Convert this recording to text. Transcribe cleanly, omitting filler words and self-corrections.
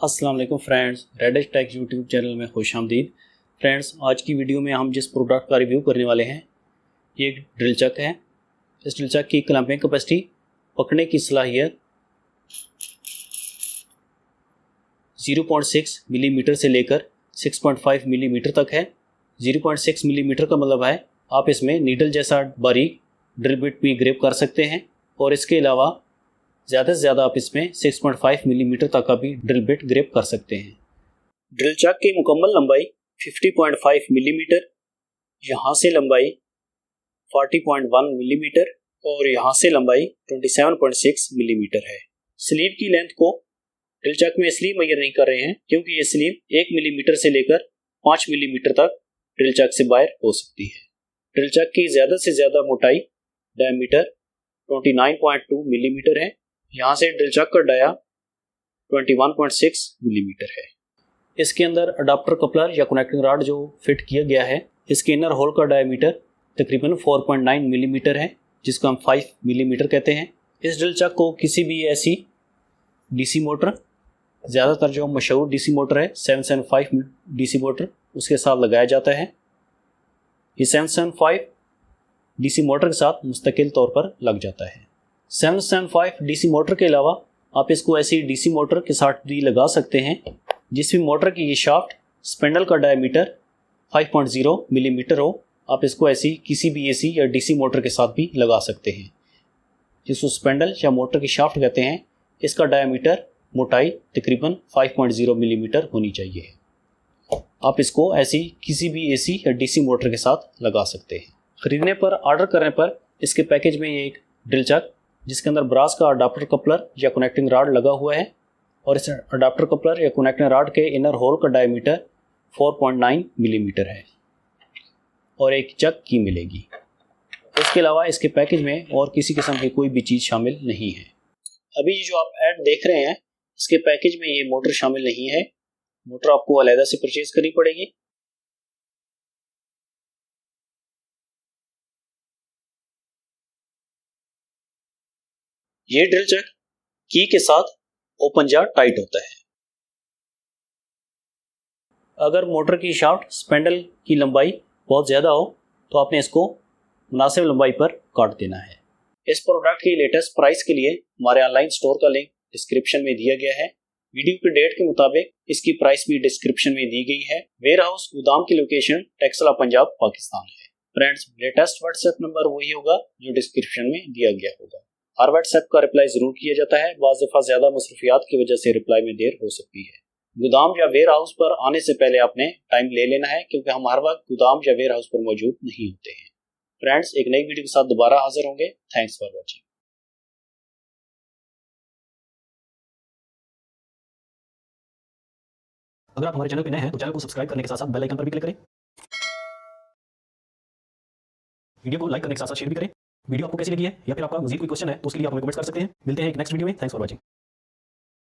अस्सलाम वालेकुम friends, radish tech YouTube channel में खुश आमदीद। फ्रेंड्स, आज की वीडियो में हम जिस प्रोडक्ट का रिव्यू करने वाले हैं ये एक ड्रिल चक है। इस ड्रिल चक की क्लैंपिंग कैपेसिटी, पकड़ने की सलाहियत 0.6 मिलीमीटर से लेकर 6.5 मिलीमीटर तक है। 0.6 मिलीमीटर का मतलब है आप इसमें नीडल जैसा बारीक ड्रिल बिट भी ग्रेप कर सकते हैं, और इसके अलावा ज़्यादा से ज़्यादा आप इसमें 6.5 मिलीमीटर तक का भी ड्रिल बिट ग्रेप कर सकते हैं। ड्रिल चक की मुकम्मल लंबाई 50.5 मिलीमीटर, यहाँ से लंबाई 40.1 मिलीमीटर और यहाँ से लंबाई 27.6 मिलीमीटर है। स्लीव की लेंथ को ड्रिल चक में इसलिए मेजर नहीं कर रहे हैं क्योंकि ये स्लीव 1 मिलीमीटर से लेकर 5 मिलीमीटर तक ड्रिल चक से बाहर हो सकती है। ड्रिल चक की ज़्यादा से ज़्यादा मोटाई डायमीटर 29.2 मिलीमीटर है। यहाँ से ड्रिल चक का डाया 21.6 मिलीमीटर है। इसके अंदर अडाप्टर कपलर या कनेक्टिंग रॉड जो फिट किया गया है, इसके इनर होल का डायमीटर तकरीबन 4.9 मिलीमीटर है, जिसको हम 5 मिलीमीटर कहते हैं। इस ड्रिल चक को किसी भी ऐसी डीसी मोटर, ज़्यादातर जो मशहूर डीसी मोटर है 775 डीसी मोटर, उसके साथ लगाया जाता है। ये 775 डीसी मोटर के साथ मुस्तकिल तौर पर लग जाता है। 775 डीसी मोटर के अलावा आप इसको ऐसी डीसी मोटर के साथ भी लगा सकते हैं जिसमें मोटर की ये शाफ्ट स्पेंडल का डायमीटर 5.0 मिलीमीटर हो। आप इसको ऐसी किसी भी एसी या डीसी मोटर के साथ भी लगा सकते हैं, जिसको स्पेंडल या मोटर की शाफ्ट कहते हैं। इसका डायमीटर, मोटाई तकरीबन 5.0 मिलीमीटर होनी चाहिए। आप इसको ऐसी किसी भी एसी या डीसी मोटर के साथ लगा सकते हैं। ख़रीदने पर, ऑर्डर करने पर इसके पैकेज में ये एक ड्रिल चक जिसके अंदर ब्रास का अडाप्टर कपलर या कनेक्टिंग रॉड लगा हुआ है, और इस अडाप्टर कपलर या कनेक्टिंग रॉड के इनर होल का डायमीटर 4.9 मिलीमीटर है, और एक चक की मिलेगी। इसके अलावा इसके पैकेज में और किसी किस्म की कोई भी चीज़ शामिल नहीं है। अभी जो आप ऐड देख रहे हैं, इसके पैकेज में ये मोटर शामिल नहीं है। मोटर आपको अलहदा से परचेज करनी पड़ेगी। ये ड्रिल चक की के साथ ओपन या टाइट होता है। अगर मोटर की शाफ्ट स्पेंडल की लंबाई बहुत ज़्यादा हो तो आपने इसको मुनासिब लंबाई पर काट देना है। इस प्रोडक्ट की लेटेस्ट प्राइस के लिए हमारे ऑनलाइन स्टोर का लिंक डिस्क्रिप्शन में दिया गया है। वीडियो की डेट के मुताबिक इसकी प्राइस भी डिस्क्रिप्शन में दी गई है। वेयर हाउस गोदाम की लोकेशन टेक्सला, पंजाब, पाकिस्तान है। फ्रेंड्स, लेटेस्ट व्हाट्सएप नंबर वही होगा जो डिस्क्रिप्शन में दिया गया होगा। हर व्हाट्सएप का रिप्लाई जरूर किया जाता है। बाज़ दफ़ा ज़्यादा मसरूफियात की वजह से रिप्लाई में देर हो सकती है। गोदाम या वेयर हाउस पर आने से पहले आपने टाइम ले लेना है, क्योंकि हम हर वक्त गोदाम या वेयर हाउस पर मौजूद नहीं होते हैं। फ्रेंड्स, एक नई वीडियो के साथ दोबारा हाजिर होंगे। Thanks for watching. अगर आप हमारे चैनल पर नए हैं तो चैनल को सब्सक्राइब करने के साथ साथ बेल आइकन पर भी क्लिक करें। वीडियो को लाइक करने के साथ साथ शेयर भी करें। वीडियो आपको कैसी लगी है या फिर आपका मजीद कोई क्वेश्चन है तो उसके लिए आप हमें कमेंट्स कर सकते हैं। मिलते हैं एक नेक्स्ट वीडियो में। Thanks for watching.